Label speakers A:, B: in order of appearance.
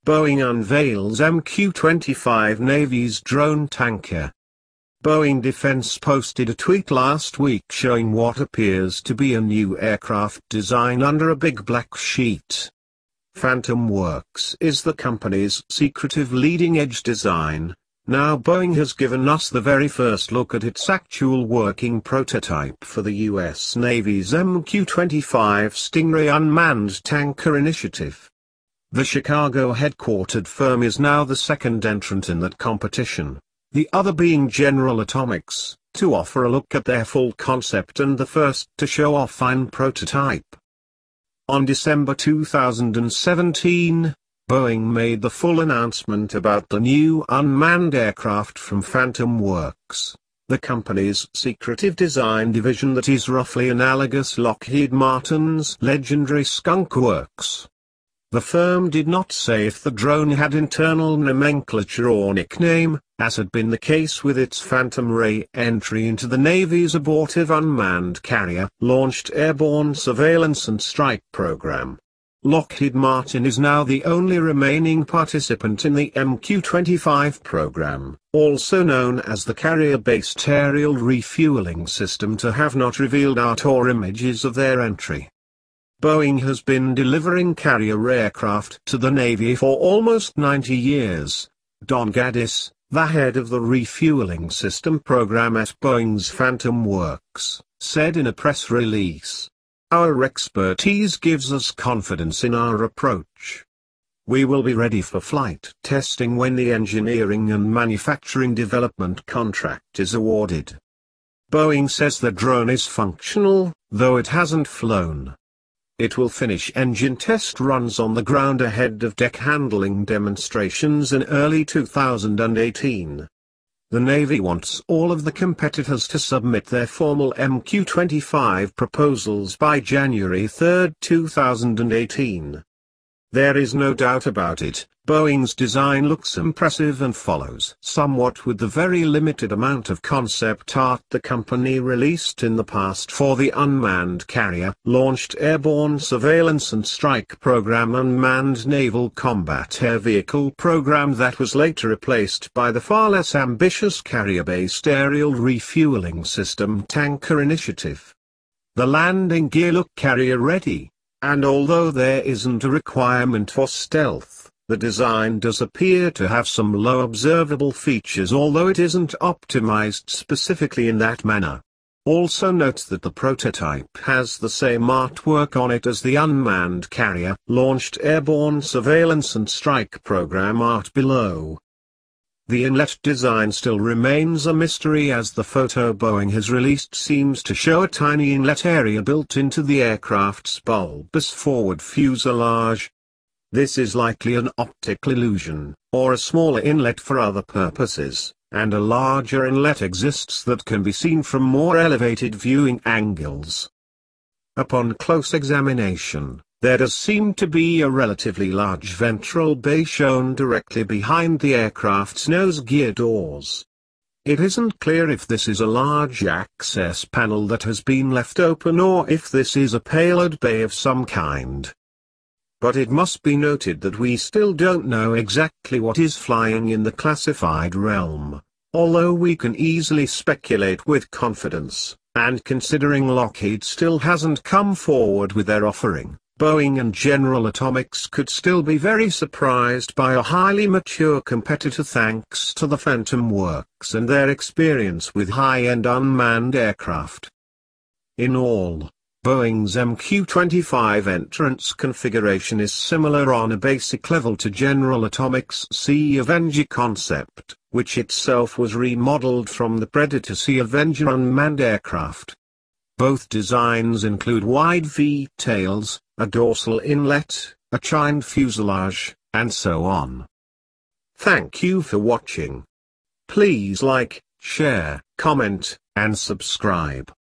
A: Boeing unveils MQ-25 Navy's drone tanker. Boeing Defense posted a tweet last week showing what appears to be a new aircraft design under a big black sheet. Phantom Works is the company's secretive leading-edge design. Now Boeing has given us the very first look at its actual working prototype for the U.S. Navy's MQ-25 Stingray unmanned tanker initiative. The Chicago-headquartered firm is now the second entrant in that competition, the other being General Atomics, to offer a look at their full concept and the first to show off fine prototype. On December 2017, Boeing made the full announcement about the new unmanned aircraft from Phantom Works, the company's secretive design division that is roughly analogous Lockheed Martin's legendary Skunk Works. The firm did not say if the drone had internal nomenclature or nickname, as had been the case with its Phantom Ray entry into the Navy's abortive unmanned carrier-launched airborne surveillance and strike program. Lockheed Martin is now the only remaining participant in the MQ-25 program, also known as the Carrier-Based Aerial Refueling System, to have not revealed art or images of their entry. Boeing has been delivering carrier aircraft to the Navy for almost 90 years. Don Gaddis, the head of the refueling system program at Boeing's Phantom Works, said in a press release, "Our expertise gives us confidence in our approach. We will be ready for flight testing when the engineering and manufacturing development contract is awarded." Boeing says the drone is functional, though it hasn't flown. It will finish engine test runs on the ground ahead of deck handling demonstrations in early 2018. The Navy wants all of the competitors to submit their formal MQ-25 proposals by January 3, 2018. There is no doubt about it, Boeing's design looks impressive and follows somewhat with the very limited amount of concept art the company released in the past for the Unmanned Carrier-Launched Airborne Surveillance and Strike Program Unmanned Naval Combat Air Vehicle program that was later replaced by the far less ambitious Carrier-Based Aerial Refueling System Tanker Initiative. The landing gear look carrier-ready. And although there isn't a requirement for stealth, the design does appear to have some low observable features, although it isn't optimized specifically in that manner. Also note that the prototype has the same artwork on it as the Unmanned Carrier-Launched Airborne Surveillance and Strike Program art below. The inlet design still remains a mystery, as the photo Boeing has released seems to show a tiny inlet area built into the aircraft's bulbous forward fuselage. This is likely an optical illusion, or a smaller inlet for other purposes, and a larger inlet exists that can be seen from more elevated viewing angles. Upon close examination, there does seem to be a relatively large ventral bay shown directly behind the aircraft's nose gear doors. It isn't clear if this is a large access panel that has been left open or if this is a payload bay of some kind. But it must be noted that we still don't know exactly what is flying in the classified realm, although we can easily speculate with confidence, and considering Lockheed still hasn't come forward with their offering, Boeing and General Atomics could still be very surprised by a highly mature competitor thanks to the Phantom Works and their experience with high-end unmanned aircraft. In all, Boeing's MQ-25 entrance configuration is similar on a basic level to General Atomics' Sea Avenger concept, which itself was remodeled from the Predator Sea Avenger unmanned aircraft. Both designs include wide V-tails, a dorsal inlet, a chined fuselage, and so on. Thank you for watching. Please like, share, comment, and subscribe.